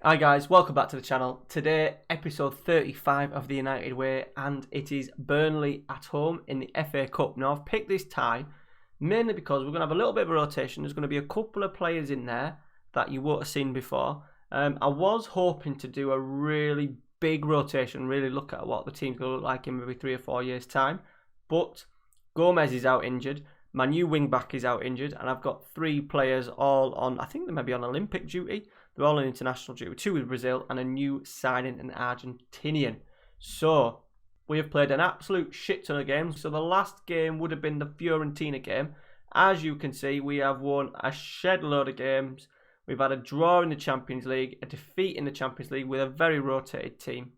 Hi guys, welcome back to the channel. Today, episode 35 of the United Way, and it is Burnley at home in the FA Cup. Now, I've picked this tie mainly because we're going to have a little bit of a rotation. There's going to be a couple of players in there that you won't have seen before. I was hoping to do a really big rotation, really look at what the team's going to look like in maybe 3 or 4 years' time. But Gomez is out injured. My new wing back is out injured, and I've got 3 players all on, I think they may be on Olympic duty. They're all on international duty, 2 with Brazil and a new signing, an Argentinian. So, we have played an absolute shit ton of games. So the last game would have been the Fiorentina game. As you can see, we have won a shed load of games. We've had a draw in the Champions League, a defeat in the Champions League with a very rotated team.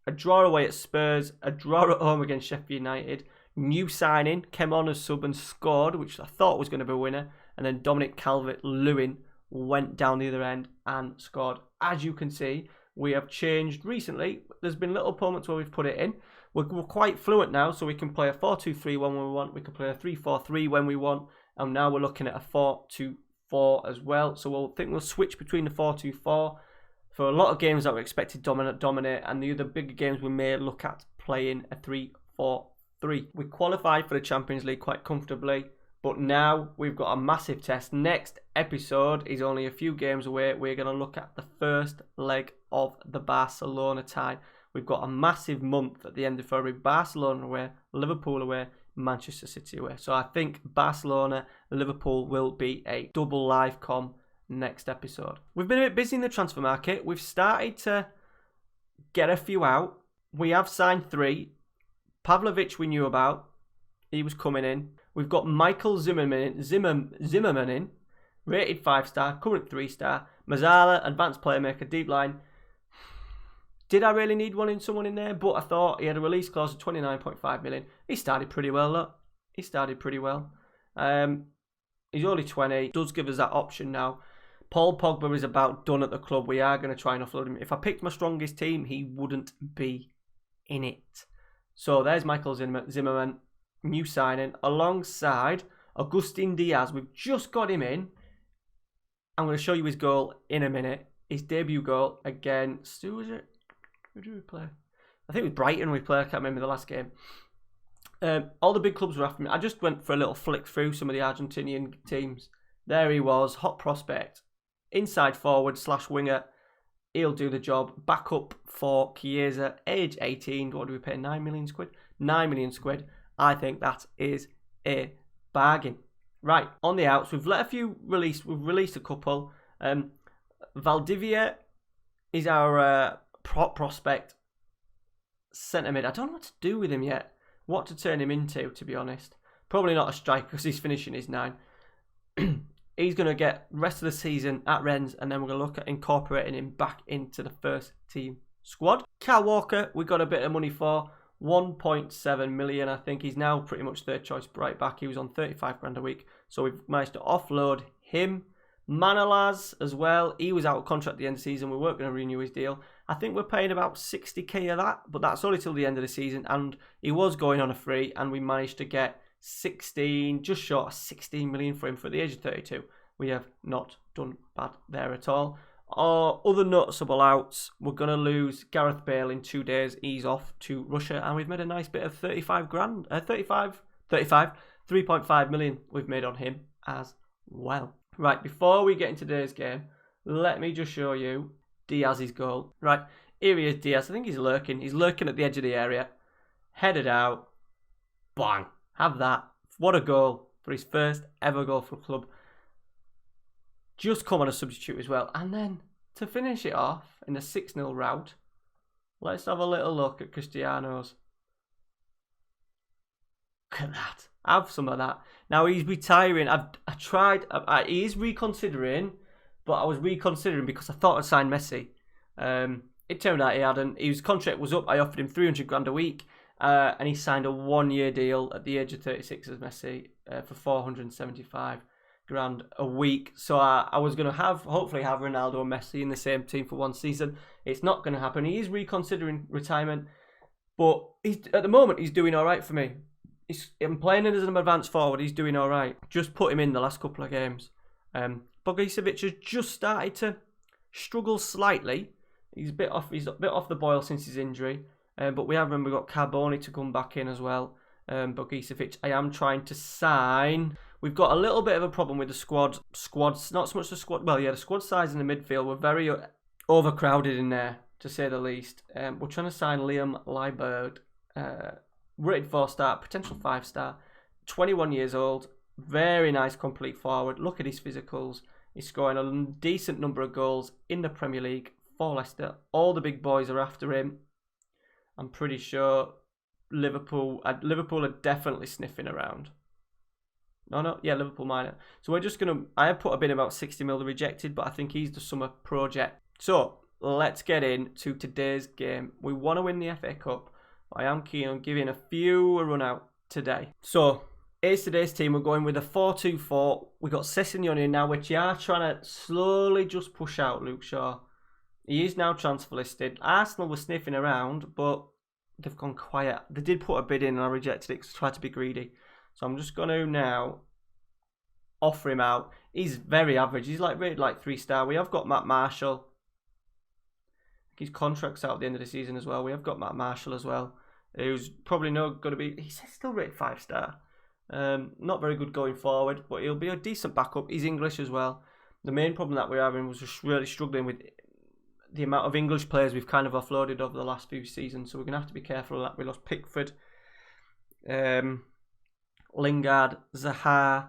A draw away at Spurs, a draw at home against Sheffield United. New signing, came on as sub and scored, which I thought was going to be a winner. And then Dominic Calvert-Lewin went down the other end and scored. As you can see, we have changed recently. There's been little moments where we've put it in. We're quite fluent now, so we can play a 4-2-3 when we want. We can play a 3-4-3 when we want. And now we're looking at a 4-2-4 as well. So we'll switch between the 4-2-4 for a lot of games that we're expected to dominate. And the other bigger games we may look at playing a 3-4-3. We qualified for the Champions League quite comfortably. But now we've got a massive test. Next episode is only a few games away. We're going to look at the first leg of the Barcelona tie. We've got a massive month at the end of February. Barcelona away, Liverpool away, Manchester City away. So I think Barcelona, Liverpool will be a double live com next episode. We've been a bit busy in the transfer market. We've started to get a few out. We have signed 3. Pavlovic we knew about. He was coming in. We've got Michael Zimmerman in, rated 5-star, current 3-star. Mazzala, advanced playmaker, deep line. Did I really need someone in there? But I thought he had a release clause of 29.5 million. He started pretty well, look. He started pretty well. He's only 20. Does give us that option now. Paul Pogba is about done at the club. We are going to try and offload him. If I picked my strongest team, he wouldn't be in it. So there's Michael Zimmerman. New signing alongside Agustin Diaz. We've just got him in. I'm going to show you his goal in a minute. His debut goal against, who was it? Who did we play? I think it was Brighton we played. I can't remember the last game. All the big clubs were after me. I just went for a little flick through some of the Argentinian teams. There he was, hot prospect. Inside forward / winger. He'll do the job. Back up for Chiesa, age 18. What do we pay? 9 million quid? 9 million quid. I think that is a bargain. Right, on the outs, we've let a few release. We've released a couple. Valdivia is our prospect centre mid. I don't know what to do with him yet. What to turn him into, to be honest. Probably not a striker because he's finishing his 9. He's going to get rest of the season at Rennes, and then we're going to look at incorporating him back into the first team squad. Kyle Walker, we got a bit of money for. 1.7 million, I think. He's now pretty much third choice right back. He was on 35 grand a week. So we've managed to offload him. Manolas as well. He was out of contract at the end of the season. We weren't going to renew his deal. I think we're paying about 60k of that, but that's only till the end of the season. And he was going on a free, and we managed to get 16, just short of 16 million for him for the age of 32. We have not done bad there at all. Our other noticeable outs, we're going to lose Gareth Bale in 2 days. He's off to Russia, and we've made a nice bit of 3.5 million we've made on him as well. Right, before we get into today's game, let me just show you Diaz's goal. Right, here he is, Diaz. I think he's lurking. He's lurking at the edge of the area. Headed out. Bang. Have that. What a goal for his first ever goal for a club. Just come on a substitute as well. And then to finish it off in a 6-0 rout, let's have a little look at Cristiano's. Look at that. Have some of that. Now he's retiring. He is reconsidering, but I was reconsidering because I thought I'd sign Messi. It turned out he hadn't. His contract was up. I offered him 300 grand a week. And he signed a 1-year deal at the age of 36 as Messi for 475 grand a week. So I was going to hopefully have Ronaldo and Messi in the same team for one season. It's not going to happen. He is reconsidering retirement, but at the moment he's doing all right for me. I'm playing him as an advanced forward. He's doing all right. Just put him in the last couple of games. Bogicevic has just started to struggles slightly. He's a bit off the boil since his injury. But we got Carboni to come back in as well. Bogicevic, I am trying to sign. We've got a little bit of a problem with the squad. Not so much the squad. Well, yeah, the squad size in the midfield. We're very overcrowded in there, to say the least. We're trying to sign Liam Liebert, rated 4-star, potential 5-star, 21 years old, very nice complete forward. Look at his physicals. He's scoring a decent number of goals in the Premier League for Leicester. All the big boys are after him. I'm pretty sure Liverpool are definitely sniffing around. Liverpool minor. So we're just going to... I have put a bid about 60 mil rejected, but I think he's the summer project. So let's get into today's game. We want to win the FA Cup. I am keen on giving a few a run out today. So here's today's team. We're going with a 4-2-4. We got Sessegnon now, which you are trying to slowly just push out Luke Shaw. He is now transfer listed. Arsenal were sniffing around, but they've gone quiet. They did put a bid in and I rejected it because I tried to be greedy. So I'm just going to now offer him out. He's very average. He's rated 3-star. We have got Matt Marshall. His contract's out at the end of the season as well. We have got Matt Marshall as well, who's probably not going to be... He's still rated 5-star. Not very good going forward, but he'll be a decent backup. He's English as well. The main problem that we're having was just really struggling with the amount of English players we've kind of offloaded over the last few seasons. So we're going to have to be careful of that. We lost Pickford, Lingard, Zaha,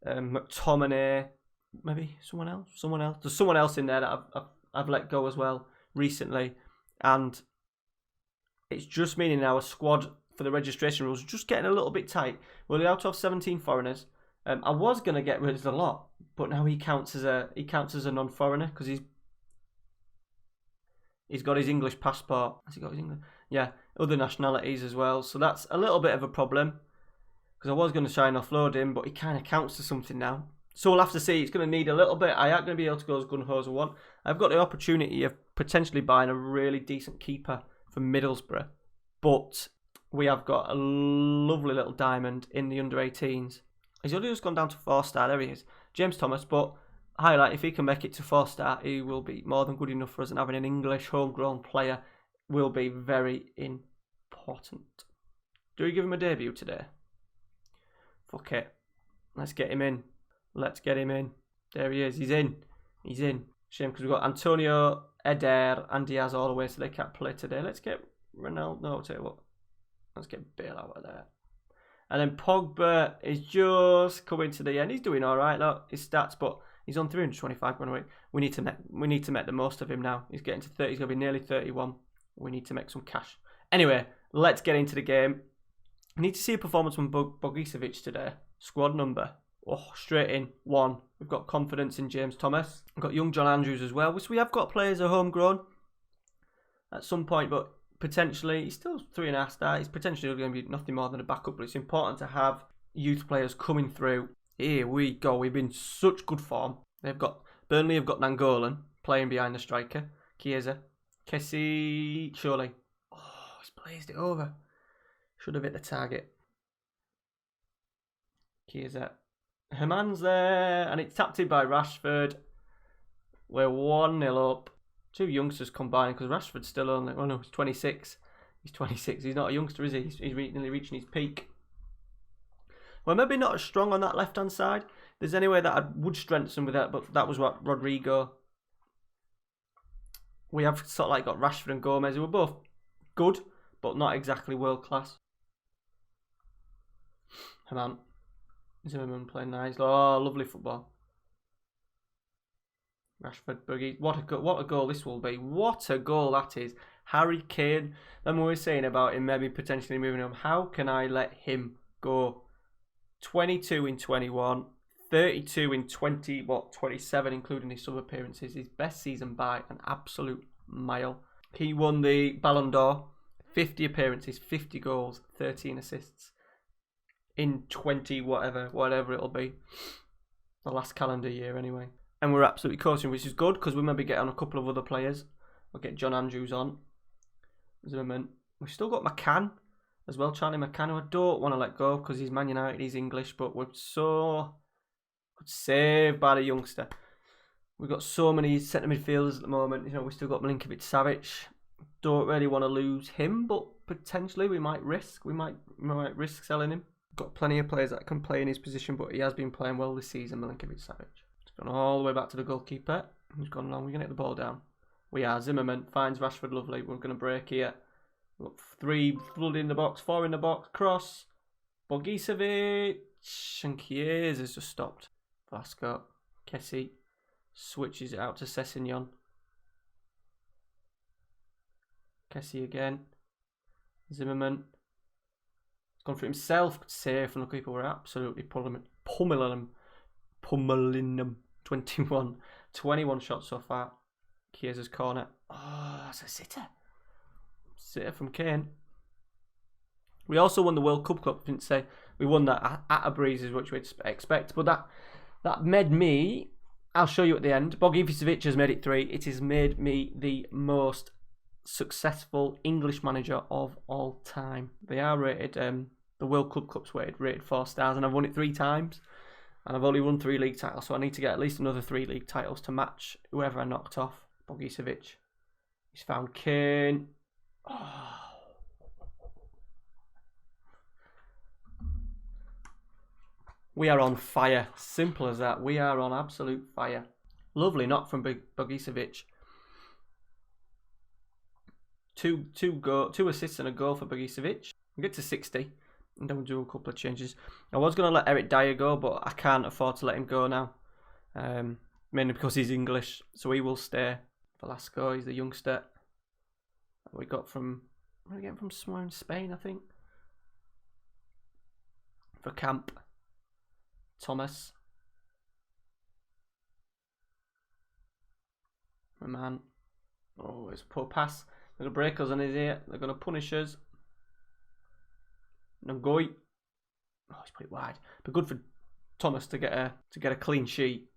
McTominay, maybe someone else. There's someone else in there that I've let go as well recently, and it's just meaning our squad for the registration rules just getting a little bit tight. We're allowed to have 17 foreigners. I was going to get rid of the lot, but now he counts as a non-foreigner because he's got his English passport. Has he got his English? Yeah, other nationalities as well. So that's a little bit of a problem because I was going to try and offload him, but he kind of counts to something now. So we'll have to see. It's going to need a little bit. I ain't going to be able to go as gun ho as I want. I've got the opportunity of potentially buying a really decent keeper from Middlesbrough, but we have got a lovely little diamond in the under-18s. He's only just gone down to 4-star. There he is, James Thomas. But highlight, if he can make it to 4-star, he will be more than good enough for us, and having an English homegrown player will be very important. Do we give him a debut today? Fuck it. Let's get him in. There he is. He's in. Shame because we've got Antonio, Eder and Diaz all the way, so they can't play today. Let's get Ronaldo. No, I'll tell you what. Let's get Bale out of there. And then Pogba is just coming to the end. He's doing all right, look, his stats, but he's on 325 grand a week. We need to make the most of him now. He's getting to 30. He's going to be nearly 31. We need to make some cash. Anyway, let's get into the game. I need to see a performance from Bogicevic today. Squad number. Oh, straight in. 1. We've got confidence in James Thomas. We've got young John Andrews as well, which we have got players at homegrown at some point, but potentially, he's still 3.5 star. He's potentially going to be nothing more than a backup, but it's important to have youth players coming through. Here we go. We've been such good form. Burnley have got Nangolan playing behind the striker. Chiesa. Kessie, surely. Oh, he's blazed it over. Should have hit the target. Chiesa. Herman's there, and it's tapped in by Rashford. We're 1-0 up. 2 youngsters combined because Rashford's still only... Oh no, he's 26. He's 26. He's not a youngster, is he? He's nearly reaching his peak. Well, maybe not as strong on that left-hand side. There's any way that I would strengthen with that, but that was what Rodrigo. We have sort of got Rashford and Gomez, who were both good, but not exactly world-class. Herman. Zimmerman playing nice. Oh, lovely football. Rashford, Boogie. What a goal this will be. What a goal that is. Harry Kane. Then we were saying about him maybe potentially moving on. How can I let him go? 22 in 21. 32 in 27, including his sub appearances. His best season by an absolute mile. He won the Ballon d'Or. 50 appearances, 50 goals, 13 assists. In 20 whatever it'll be. The last calendar year anyway. And we're absolutely coaching, which is good because we maybe get on a couple of other players. We'll get John Andrews on. Zimmerman. We've still got McCann as well, Charlie McCann, who I don't want to let go because he's Man United, he's English, but we're so good saved by the youngster. We've got so many centre midfielders at the moment. You know, we've still got Milinkovic-Savic. Don't really want to lose him, but potentially we might risk. We might risk selling him. Got plenty of players that can play in his position, but he has been playing well this season, Milinkovic-Savic. It's gone all the way back to the goalkeeper. Who's gone long? We're going to hit the ball down. We are. Zimmerman finds Rashford, lovely. We're going to break here. Look, 3 flooding the box, 4 in the box. Cross. Bogicevic. And Chiesa's just stopped. Vasco. Kessie. Switches it out to Sessegnon. Kessie again. Zimmerman. He's gone for himself. Safe, and the people were absolutely pummeling them. 21 shots so far. Chiesa's corner. Oh, that's a sitter. Sitter from Kane. We also won the World Cup Cup. Didn't say we won that at a breeze, is what we'd expect. But that made me. I'll show you at the end. Bogicevic has made it 3. It has made me the most successful English manager of all time. They are rated. The World Club Cup's rated 4 stars, and I've won it 3 times. And I've only won 3 league titles, so I need to get at least another 3 league titles to match whoever I knocked off. Bogicevic. He's found Kane. Oh. We are on fire. Simple as that. We are on absolute fire. Lovely knock from Bogicevic. 2 assists and a goal for Bogicevic. We get to 60. And then we'll do a couple of changes. I was going to let Eric Dyer go, but I can't afford to let him go now. Mainly because he's English. So he will stay. Velasco, he's the youngster. We got from... Where did we get from? Somewhere in Spain, I think. For camp. Thomas. My man. Oh, it's a poor pass. They're going to break us on his ear. They're going to punish us. Ngoy. Oh, he's put it wide. But good for Thomas to get a clean sheet.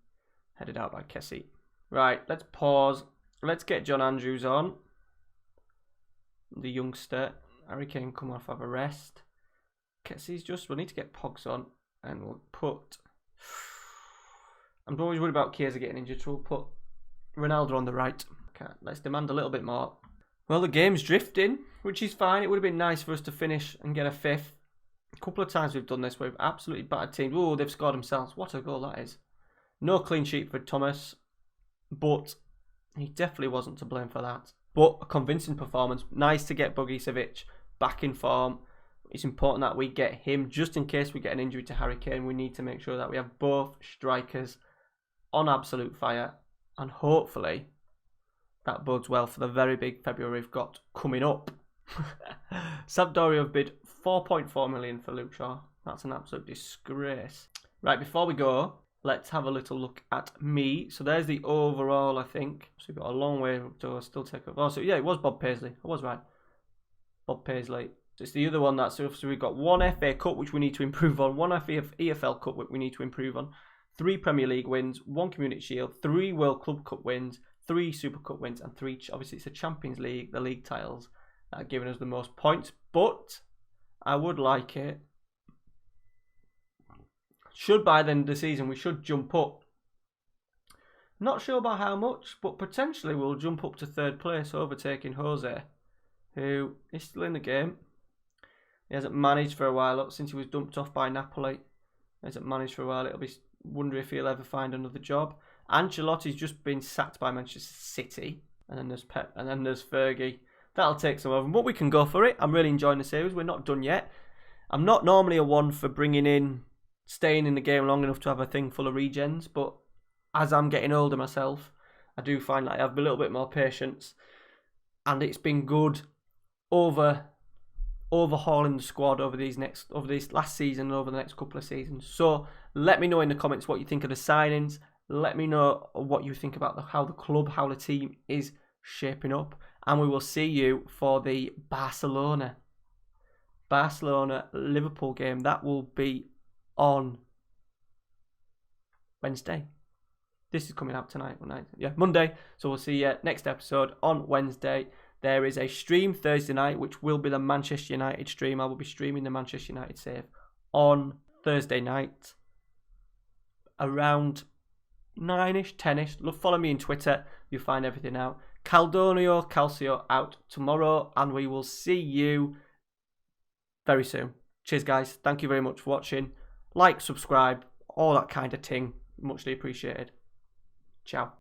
Headed out by Kessie. Right, let's pause. Let's get John Andrews on. The youngster. Harry Kane come off, have a rest. Kessie's just... We'll need to get Pogs on. And we'll put... I'm always worried about Chiesa getting injured, so we'll put Ronaldo on the right. Okay, let's demand a little bit more. Well, the game's drifting, which is fine. It would have been nice for us to finish and get a 5th. A couple of times we've done this. We've absolutely battered teams. Oh, they've scored themselves. What a goal that is. No clean sheet for Thomas, but he definitely wasn't to blame for that. But a convincing performance. Nice to get Bogicevic back in form. It's important that we get him, just in case we get an injury to Harry Kane. We need to make sure that we have both strikers on absolute fire. And hopefully that bodes well for the very big February we've got coming up. Sampdoria have bid 4.4 million for Luke Shaw. That's an absolute disgrace. Right, before we go, let's have a little look at me. So there's the overall, I think. So we've got a long way to still take over. Oh, so yeah, it was Bob Paisley. I was right. Bob Paisley. So it's the other one that's... So we've got 1 FA Cup, which we need to improve on. 1 EFL Cup, which we need to improve on. 3 Premier League wins. 1 Community Shield. 3 World Club Cup wins. 3 Super Cup wins. And 3... Obviously, it's the Champions League, the league titles, that are giving us the most points. But I would like it... Should by the end of the season, we should jump up. Not sure about how much, but potentially we'll jump up to 3rd place, overtaking Jose, who is still in the game. He hasn't managed for a while, since he was dumped off by Napoli. He hasn't managed for a while. It'll be wonder if he'll ever find another job. Ancelotti's just been sacked by Manchester City. And then there's Pep, and then there's Fergie. That'll take some of them, but we can go for it. I'm really enjoying the series. We're not done yet. I'm not normally a one for staying in the game long enough to have a thing full of regens, but as I'm getting older myself, I do find that I have a little bit more patience. And it's been good overhauling the squad over this last season and over the next couple of seasons. So let me know in the comments what you think of the signings. Let me know what you think about how the team is shaping up. And we will see you for the Barcelona-Liverpool game. That will be on Wednesday. This is coming out tonight. Monday. So we'll see you next episode on Wednesday. There is a stream Thursday night, which will be the Manchester United stream. I will be streaming the Manchester United save on Thursday night around 9ish, 10ish. Follow me on Twitter. You'll find everything out. Caldonio Calcio out tomorrow, and we will see you very soon. Cheers, guys. Thank you very much for watching. Like, subscribe, all that kind of thing. Muchly appreciated. Ciao.